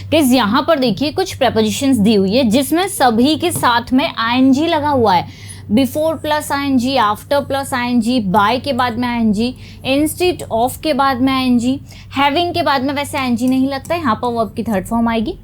Guys यहाँ पर देखिए कुछ प्रपोजिशंस दी हुई है जिसमें सभी के साथ में आईएनजी लगा हुआ है। Before plus I N G, after plus I N G, by के बाद में आईएनजी, इंस्टेड ऑफ के बाद में आईएनजी, हैविंग के बाद में वैसे आईएनजी नहीं लगता है, यहाँ पर वर्ब की थर्ड फॉर्म आएगी।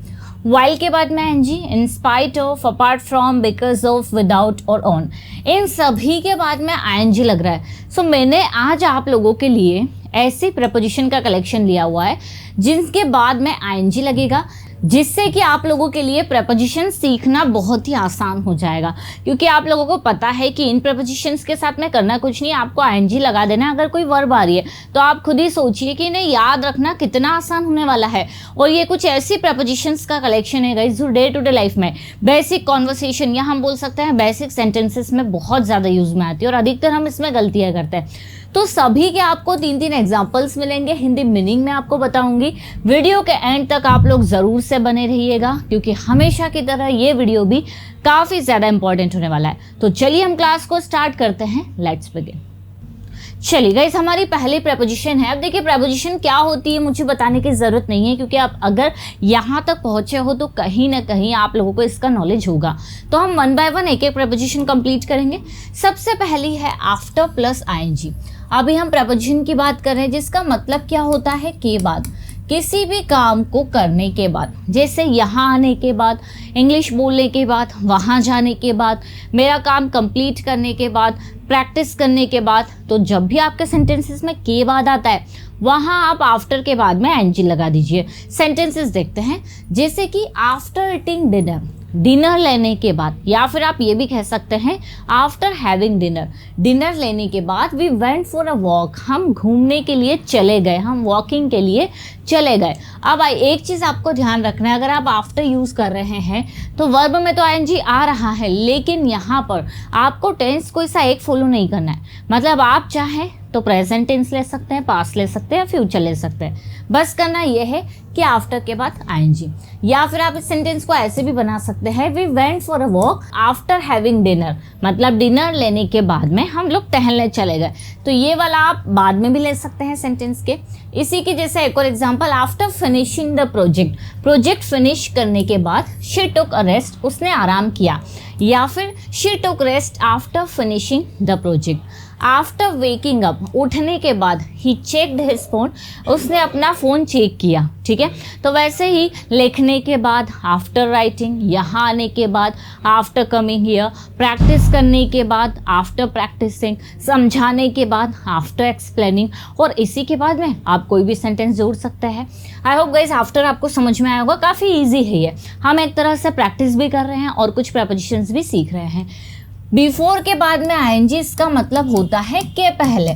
वाइल के बाद में I N G, in spite of, apart from, because of, without और ऑन, इन सभी के बाद में आईएनजी लग रहा है। सो मैंने आज आप लोगों के लिए ऐसी प्रपोजिशन का कलेक्शन लिया हुआ है जिनके बाद में आईएनजी लगेगा, जिससे कि आप लोगों के लिए प्रपोजिशन सीखना बहुत ही आसान हो जाएगा। क्योंकि आप लोगों को पता है कि इन प्रपोजिशंस के साथ में करना कुछ नहीं, आपको आईएनजी लगा देना है। अगर कोई वर्ब आ रही है तो आप खुद ही सोचिए कि इन्हें याद रखना कितना आसान होने वाला है। और ये कुछ ऐसी प्रपोजिशंस का कलेक्शन है गाइस जो डे टू डे लाइफ में बेसिक कॉन्वर्सेशन या हम बोल सकते हैं बेसिक सेंटेंसेस में बहुत ज़्यादा यूज में आती है और अधिकतर हम इसमें गलतियाँ करते हैं। तो सभी के आपको 3-3 एग्जाम्पल्स मिलेंगे, हिंदी मीनिंग में आपको बताऊंगी। वीडियो के एंड तक आप लोग ज़रूर से बने रहिएगा क्योंकि हमेशा की तरह ये वीडियो भी काफ़ी ज़्यादा इंपॉर्टेंट होने वाला है। तो चलिए हम क्लास को स्टार्ट करते हैं। Let's begin. चलिए गाइस, हमारी पहली प्रपोजिशन है। अब देखिए प्रपोजिशन क्या होती है मुझे बताने की ज़रूरत नहीं है क्योंकि आप अगर यहाँ तक पहुँचे हो तो कहीं ना कहीं आप लोगों को इसका नॉलेज होगा। तो हम 1 बाय 1 एक एक प्रपोजिशन कंप्लीट करेंगे। सबसे पहली है आफ्टर प्लस आईएनजी। अभी हम प्रपोजिशन की बात कर रहे हैं जिसका मतलब क्या होता है के बाद, किसी भी काम को करने के बाद। जैसे यहाँ आने के बाद, इंग्लिश बोलने के बाद, वहाँ जाने के बाद, मेरा काम कंप्लीट करने के बाद, प्रैक्टिस करने के बाद। तो जब भी आपके सेंटेंसेस में के बाद आता है वहाँ आप आफ्टर के बाद में एनजी लगा दीजिए। सेंटेंसेस देखते हैं जैसे कि आफ्टर ईटिंग डिनर, डिनर लेने के बाद, या फिर आप ये भी कह सकते हैं आफ्टर हैविंग डिनर, डिनर लेने के बाद we went for a walk, हम घूमने के लिए चले गए, हम वॉकिंग के लिए चले गए। अब एक चीज़ आपको ध्यान रखना है, अगर आप आफ्टर यूज़ कर रहे हैं तो वर्ब में तो आईएनजी आ रहा है लेकिन यहाँ पर आपको टेंस कोई सा एक फॉलो नहीं करना है। मतलब आप चाहें तो प्रेजेंट टेंस ले सकते हैं, पास्ट ले सकते हैं, फ्यूचर ले सकते हैं। बस करना यह है कि आफ्टर के बाद आईएनजी। या फिर आप इस सेंटेंस को ऐसे भी बना सकते हैं we went for a walk after having dinner, मतलब डिनर लेने के बाद में हम लोग टहलने चले गए। तो ये वाला आप बाद में भी ले सकते हैं सेंटेंस के। इसी के जैसे एक और example, after finishing the project, project finish करने के बाद शी टुक अ रेस्ट, उसने आराम किया। या फिर she took rest after finishing the project. After waking up, उठने के बाद, ही चेक्ड हिज फोन, उसने अपना फ़ोन चेक किया। ठीक है, तो वैसे ही लिखने के बाद आफ्टर राइटिंग, यहाँ आने के बाद आफ्टर कमिंग हियर, प्रैक्टिस करने के बाद आफ्टर प्रैक्टिसिंग, समझाने के बाद आफ्टर एक्सप्लेनिंग, और इसी के बाद में आप कोई भी सेंटेंस जोड़ सकते हैं। आई होप गाइस आफ्टर आपको समझ में आया होगा, काफ़ी ईजी है ये। हम एक तरह से प्रैक्टिस भी कर रहे हैं और कुछ प्रपोजिशंस भी सीख रहे हैं। बिफोर के बाद में आईएनजी, इसका मतलब होता है के पहले।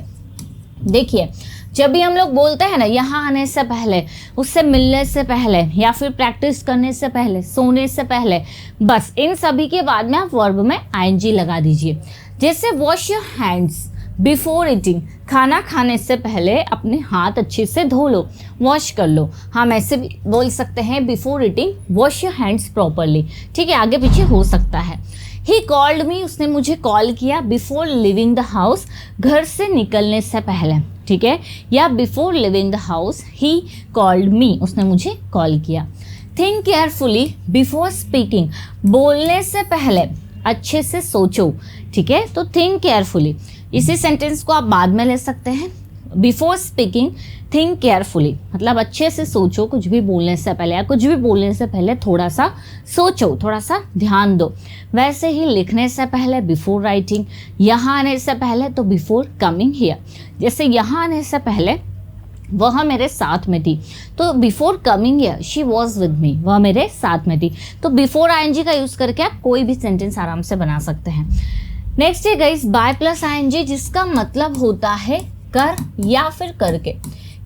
देखिए जब भी हम लोग बोलते हैं ना यहाँ आने से पहले, उससे मिलने से पहले, या फिर प्रैक्टिस करने से पहले, सोने से पहले, बस इन सभी के बाद में आप वर्ब में आईएनजी लगा दीजिए। जैसे wash your hands before eating, खाना खाने से पहले अपने हाथ अच्छे से धो लो, वॉश कर लो। हम ऐसे भी बोल सकते हैं before eating wash your hands properly. ठीक है, आगे पीछे हो सकता है। ही कॉल्ड मी, उसने मुझे कॉल किया बिफोर लिविंग द हाउस, घर से निकलने से पहले। ठीक है, या before living the house he called me, उसने मुझे कॉल किया। थिंक केयरफुली बिफोर स्पीकिंग, बोलने से पहले अच्छे से सोचो। ठीक है, तो थिंक केयरफुली, इसी सेंटेंस को आप बाद में ले सकते हैं। बिफोर स्पीकिंग थिंक केयरफुली, मतलब अच्छे से सोचो कुछ भी बोलने से पहले, या कुछ भी बोलने से पहले थोड़ा सा सोचो, थोड़ा सा ध्यान दो। वैसे ही लिखने से पहले बिफोर राइटिंग, यहाँ आने से पहले तो बिफोर कमिंग हियर। जैसे यहाँ आने से पहले वह मेरे साथ में थी, तो before coming here she was with me, वह मेरे साथ में थी। तो बिफोर आईएनजी का यूज़ करके आप कोई भी सेंटेंस आराम से बना सकते हैं। नेक्स्ट है गाइस बाय प्लस आईएनजी, जिसका मतलब होता है कर या फिर करके,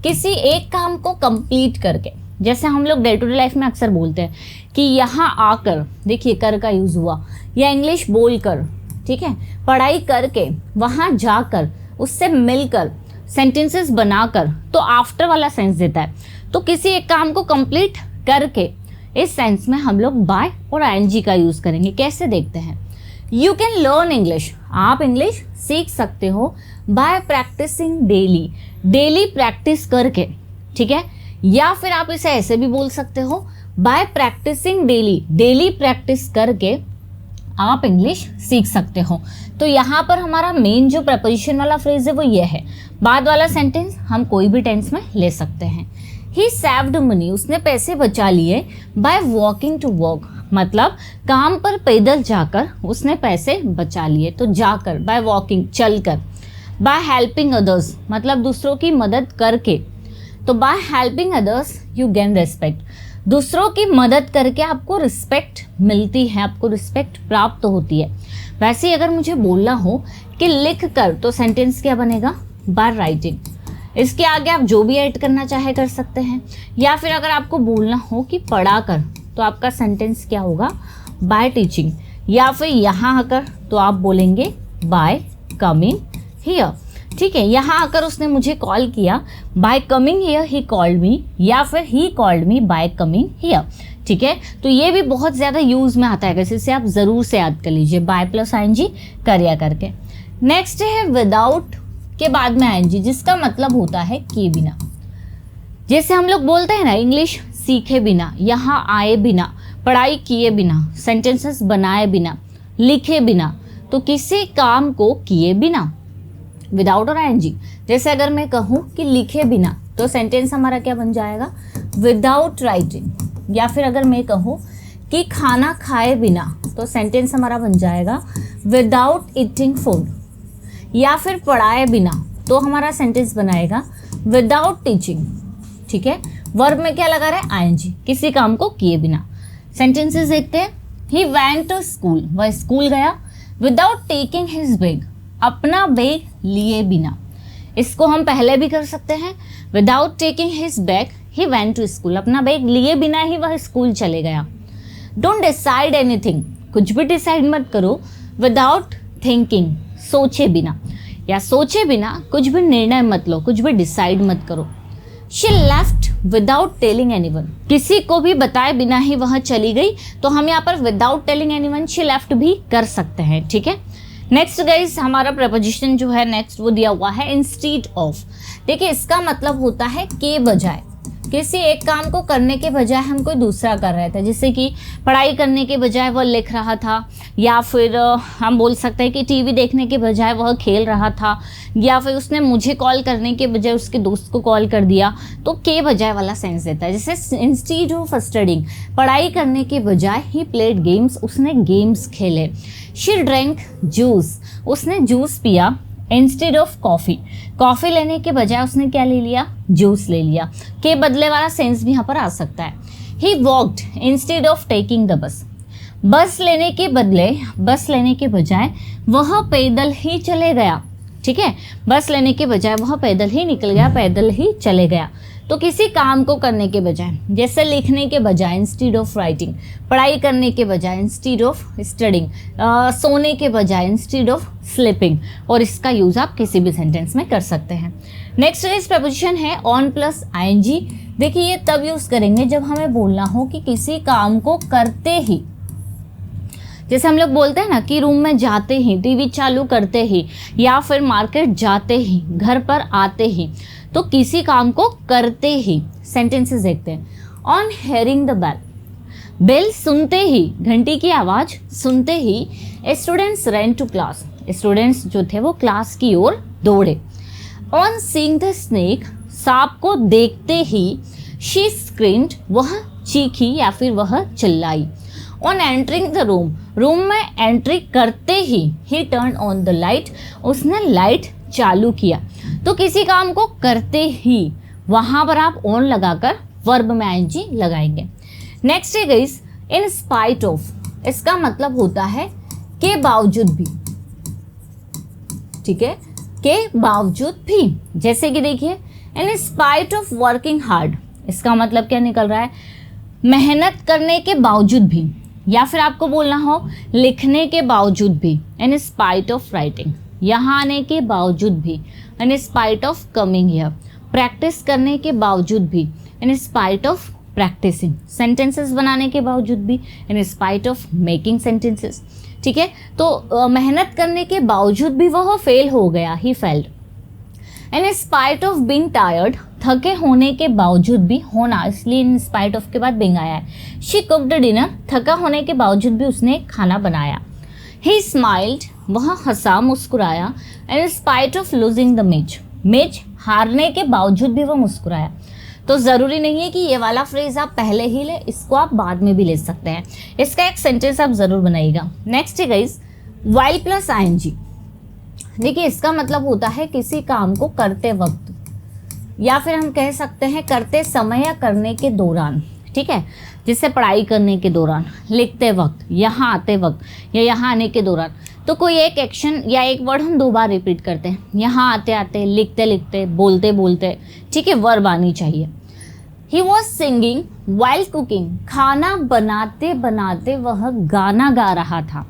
किसी एक काम को कंप्लीट करके। जैसे हम लोग डे टू डे लाइफ में अक्सर बोलते हैं कि यहाँ आकर, देखिए कर का यूज़ हुआ, या इंग्लिश बोलकर, ठीक है, पढ़ाई करके, वहाँ जाकर, उससे मिलकर, सेंटेंसेस बनाकर, तो आफ्टर वाला सेंस देता है। तो किसी एक काम को कंप्लीट करके, इस सेंस में हम लोग बाय और आईएनजी का यूज़ करेंगे। कैसे देखते हैं, यू कैन लर्न इंग्लिश, आप इंग्लिश सीख सकते हो by practising daily, daily practice करके। ठीक है, या फिर आप इसे ऐसे भी बोल सकते हो by practising daily, daily practice करके आप इंग्लिश सीख सकते हो। तो यहाँ पर हमारा मेन जो प्रपोजिशन वाला फ्रेज है वो ये है। बाद वाला सेंटेंस हम कोई भी टेंस में ले सकते हैं। ही सेव्ड मनी, उसने पैसे बचा लिए बाय वॉकिंग टू वर्क, मतलब काम पर पैदल जाकर उसने पैसे बचा लिए। तो जाकर, बाय वॉकिंग, चलकर। बाय हेल्पिंग अदर्स, मतलब दूसरों की मदद करके। तो by helping others you gain respect, दूसरों की मदद करके आपको रिस्पेक्ट मिलती है, आपको रिस्पेक्ट प्राप्त होती है। वैसे ही अगर मुझे बोलना हो कि लिख कर, तो सेंटेंस क्या बनेगा? By writing. इसके आगे आप जो भी ऐड करना चाहे कर सकते हैं। या फिर अगर आपको बोलना हो कि पढ़ा कर, तो आपका सेंटेंस क्या होगा? Bye teaching. या फिर यहाँ आकर तो आप बोलेंगे बाय कमिंग हियर। ठीक है, यहाँ आकर उसने मुझे कॉल किया, bye coming here he called me, या फिर he called me bye coming here. ठीक है, तो ये भी बहुत ज़्यादा यूज़ में आता है, वैसे इसे आप ज़रूर से याद कर लीजिए, बाय प्लस आईएनजी करिया करके। नेक्स्ट है विदाउट के बाद में आईएनजी, जिसका मतलब होता है किए बिना। जैसे हम लोग बोलते हैं ना, इंग्लिश सीखे बिना, यहाँ आए बिना, पढ़ाई किए बिना, सेंटेंसेस बनाए बिना, लिखे बिना, तो किसी काम को किए बिना, विदाउट और आईएनजी। जैसे अगर मैं कहूँ कि लिखे बिना, तो सेंटेंस हमारा क्या बन जाएगा? Without writing. या फिर अगर मैं कहूँ कि खाना खाए बिना, तो सेंटेंस हमारा बन जाएगा विदाउट ईटिंग फूड। या फिर पढ़ाए बिना, तो हमारा सेंटेंस बनाएगा विदाउट टीचिंग। ठीक है, वर्ब में क्या लगा रहा है? आईएनजी, किसी काम को किए बिना। सेंटेंसेस देखते हैं। ही वेंट टू स्कूल, वह स्कूल गया, विदाउट टेकिंग हिज बैग, अपना बैग लिए बिना। इसको हम पहले भी कर सकते हैं, without taking his bag he went to school, अपना बैग लिए बिना ही वह स्कूल चले गया। डोंट डिसाइड एनीथिंग, कुछ भी डिसाइड मत करो, विदाउट थिंकिंग, सोचे बिना, या सोचे बिना कुछ भी निर्णय मत लो, कुछ भी डिसाइड मत करो। She left without telling anyone, किसी को भी बताए बिना ही वह चली गई। तो हम यहाँ पर without telling anyone she left भी कर सकते हैं। ठीक है, नेक्स्ट गाइस हमारा प्रपोजिशन जो है नेक्स्ट वो दिया हुआ है इंस्टीड ऑफ। देखिए, इसका मतलब होता है के बजाय। किसी एक काम को करने के बजाय हम कोई दूसरा कर रहे थे, जैसे कि पढ़ाई करने के बजाय वह लिख रहा था, या फिर हम बोल सकते हैं कि टीवी देखने के बजाय वह खेल रहा था, या फिर उसने मुझे कॉल करने के बजाय उसके दोस्त को कॉल कर दिया। तो के बजाय वाला सेंस देता है। जैसे इंस्टीड ऑफ स्टडिंग, पढ़ाई करने के बजाय ही प्लेड गेम्स, उसने गेम्स खेले। शी ड्रिंक जूस, उसने जूस पिया। इंस्टेड ऑफ कॉफ़ी, कॉफ़ी लेने के बजाय उसने क्या ले लिया? जूस ले लिया। के बदले वाला सेंस भी यहाँ पर आ सकता है। He walked instead of taking the bus, बस लेने के बदले, बस लेने के बजाय वह पैदल ही चले गया। ठीक है, बस लेने के बजाय वह पैदल ही निकल गया, पैदल ही चले गया। तो किसी काम को करने के बजाय, जैसे लिखने के बजाय इंस्टीड ऑफ राइटिंग, पढ़ाई करने के बजाय इंस्टीड ऑफ स्टडिंग, सोने के बजाय इंस्टीड ऑफ स्लीपिंग, और इसका यूज़ आप किसी भी सेंटेंस में कर सकते हैं। नेक्स्ट इस प्रपोजिशन है ऑन प्लस आईएनजी। देखिए, ये तब यूज़ करेंगे जब हमें बोलना हो कि किसी काम को करते ही, जैसे हम लोग बोलते हैं ना कि रूम में जाते ही, टीवी चालू करते ही, या फिर मार्केट जाते ही, घर पर आते ही, तो किसी काम को करते ही। सेंटेंसेस देखते हैं। On hearing the bell, bell सुनते ही, घंटी की आवाज़ सुनते ही, students ran to class, students जो थे वो क्लास की ओर दौड़े। ऑन सीइंग द स्नेक, सांप को देखते ही, शी स्क्रीम्ड, वह चीखी या फिर वह चिल्लाई। On entering the room, room में एंट्री करते ही, he turn on the light, उसने लाइट चालू किया। तो किसी काम को करते ही, वहाँ पर आप ऑन लगाकर वर्ब में आईएनजी लगाएंगे। नेक्स्ट है गाइस इन स्पाइट ऑफ, इसका मतलब होता है के बावजूद भी। ठीक है, के बावजूद भी। जैसे कि देखिए, इन स्पाइट ऑफ वर्किंग हार्ड, इसका मतलब क्या निकल रहा है? मेहनत करने के बावजूद भी। या फिर आपको बोलना हो लिखने के बावजूद भी, इन स्पाइट ऑफ राइटिंग, यहाँ आने के बावजूद भी, in spite of coming here, practice करने के बावजूद भी, in spite of practising, sentences बनाने के बावजूद भी, in spite of making sentences. ठीक है, तो मेहनत करने के बावजूद भी वह फेल हो गया, he failed. In spite of being tired, थके होने के बावजूद भी, होना इसलिए इन स्पाइट ऑफ के बाद बिंग आया है। शी कुक्ड डिनर, थका होने के बावजूद भी उसने खाना बनाया। ही स्माइल्ड, वह हंसा मुस्कुराया। इन spite of losing the match हारने के बावजूद भी वह मुस्कुराया। तो ज़रूरी नहीं है कि ये वाला फ्रेज आप पहले ही ले, इसको आप बाद में भी ले सकते हैं। इसका एक सेंटेंस आप ज़रूर बनाइएगा। नेक्स्ट है गाइस वाइल प्लस आईएनजी। देखिए इसका मतलब होता है किसी काम को करते वक्त, या फिर हम कह सकते हैं करते समय या करने के दौरान, ठीक है। जैसे पढ़ाई करने के दौरान, लिखते वक्त, यहाँ आते वक्त या यहाँ आने के दौरान। तो कोई एक एक्शन या एक वर्ड हम 2 बार रिपीट करते हैं, यहाँ आते आते, लिखते लिखते, बोलते बोलते, ठीक है, वर्ब आनी चाहिए। He was singing while cooking, खाना बनाते बनाते वह गाना गा रहा था,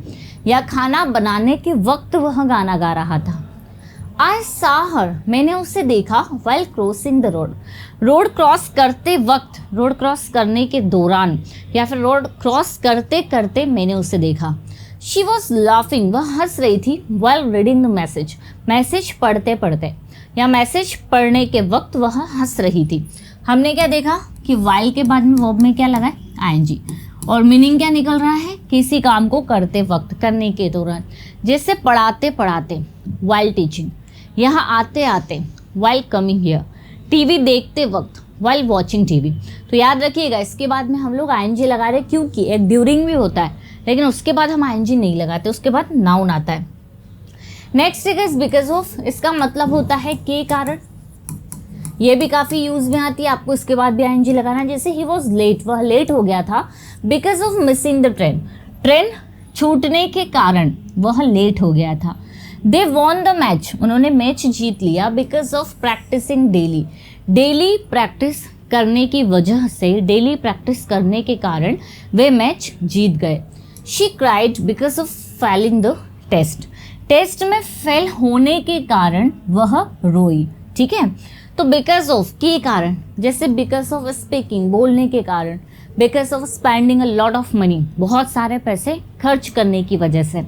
या खाना बनाने के वक्त वह गाना गा रहा था। आई सा हर, मैंने उसे देखा, while crossing the road, road cross करते वक्त, रोड क्रॉस करने के दौरान, या फिर रोड क्रॉस करते करते मैंने उसे देखा। शी वॉज लाफिंग, वह हंस रही थी, while reading the message, message पढ़ते पढ़ते, या मैसेज पढ़ने के वक्त वह हंस रही थी। हमने क्या देखा कि वाइल के बाद में वर्ब में क्या लगा है, आईएनजी, और मीनिंग क्या निकल रहा है, किसी काम को करते वक्त, करने के दौरान। जैसे पढ़ाते पढ़ाते, वाइल टीचिंग, यहाँ आते आते, वाइल कमिंग हियर, टीवी देखते वक्त, वाइल वॉचिंग टीवी। तो याद रखिएगा इसके बाद में हम लोग आईएनजी लगा रहे हैं, क्योंकि एक ड्यूरिंग भी होता है, लेकिन उसके बाद हम आईएनजी नहीं लगाते, उसके बाद नाउन आता है। नेक्स्ट है बिकॉज ऑफ, इसका मतलब होता है के कारण, ये भी काफ़ी यूज में आती है, आपको इसके बाद भी आईएनजी लगाना है। जैसे ही वॉज लेट, वह लेट हो गया था, because of missing the train, train छूटने के कारण वह लेट हो गया था। दे वॉन द मैच, उन्होंने मैच जीत लिया, because of practising daily, daily practice करने की वजह से, डेली प्रैक्टिस करने के कारण वे मैच जीत गए। She cried because of failing the test, test में फेल होने के कारण वह रोई, ठीक है। तो बिकॉज ऑफ के कारण, जैसे बिकॉज ऑफ स्पीकिंग, बोलने के कारण, because of spending a lot of money, बहुत सारे पैसे खर्च करने की वजह से।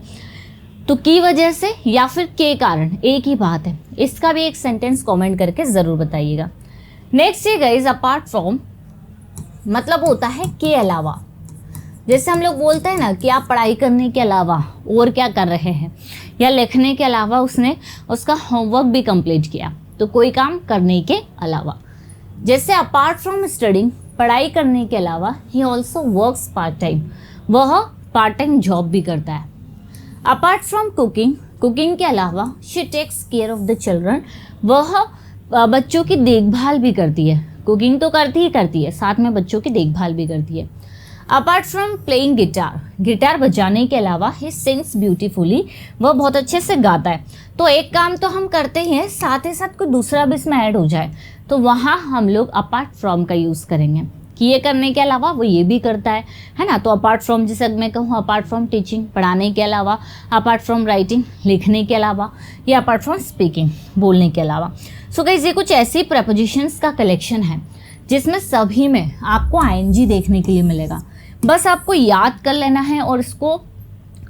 तो की वजह से या फिर के कारण, एक ही बात है। इसका भी एक सेंटेंस कमेंट करके ज़रूर बताइएगा। नेक्स्ट है गाइस अपार्ट फ्रॉम, मतलब होता है के अलावा। जैसे हम लोग बोलते हैं ना कि आप पढ़ाई करने के अलावा और क्या कर रहे हैं, या लिखने के अलावा उसने उसका होमवर्क भी कंप्लीट किया, तो कोई काम करने के अलावा। जैसे अपार्ट फ्रॉम स्टडिंग, पढ़ाई करने के अलावा, he also works part time, वह पार्ट टाइम जॉब भी करता है। अपार्ट फ्रॉम कुकिंग, कुकिंग के अलावा, she takes care of the children, वह बच्चों की देखभाल भी करती है। कुकिंग तो करती ही करती है, साथ में बच्चों की देखभाल भी करती है। Apart from playing guitar, guitar बजाने के अलावा, ही सिंग्स ब्यूटीफुली, वह बहुत अच्छे से गाता है। तो एक काम तो हम करते ही हैं, साथ ही साथ कोई दूसरा भी इसमें ऐड हो जाए, तो वहाँ हम लोग अपार्ट फ्रॉम का यूज़ करेंगे कि ये करने के अलावा वो ये भी करता है ना। तो अपार्ट फ्रॉम, जैसे मैं कहूँ अपार्ट फ्रॉम टीचिंग, पढ़ाने के अलावा, अपार्ट फ्रॉम राइटिंग, लिखने के अलावा, या अपार्ट फ्रॉम स्पीकिंग, बोलने के अलावा। सो गाइस ये कुछ ऐसी प्रपोजिशंस का कलेक्शन है जिसमें सभी में आपको आईएनजी देखने के लिए मिलेगा। बस आपको याद कर लेना है और इसको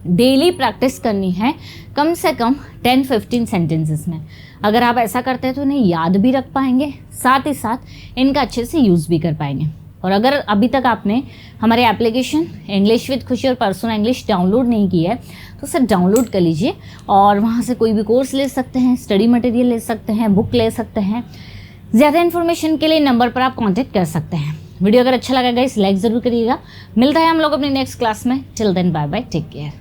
डेली प्रैक्टिस करनी है, कम से कम 10-15 सेंटेंसेस में। अगर आप ऐसा करते हैं तो इन्हें याद भी रख पाएंगे, साथ ही साथ इनका अच्छे से यूज़ भी कर पाएंगे। और अगर अभी तक आपने हमारे एप्लीकेशन इंग्लिश विद खुशी और पर्सनल इंग्लिश डाउनलोड नहीं की है तो उसे डाउनलोड कर लीजिए, और वहाँ से कोई भी कोर्स ले सकते हैं, स्टडी मटेरियल ले सकते हैं, बुक ले सकते हैं। ज़्यादा इन्फॉर्मेशन के लिए नंबर पर आप कॉन्टैक्ट कर सकते हैं। वीडियो अगर अच्छा लगा गाइस लाइक ज़रूर करिएगा। मिलता है हम लोग अपनी नेक्स्ट क्लास में। Till then bye bye, take care.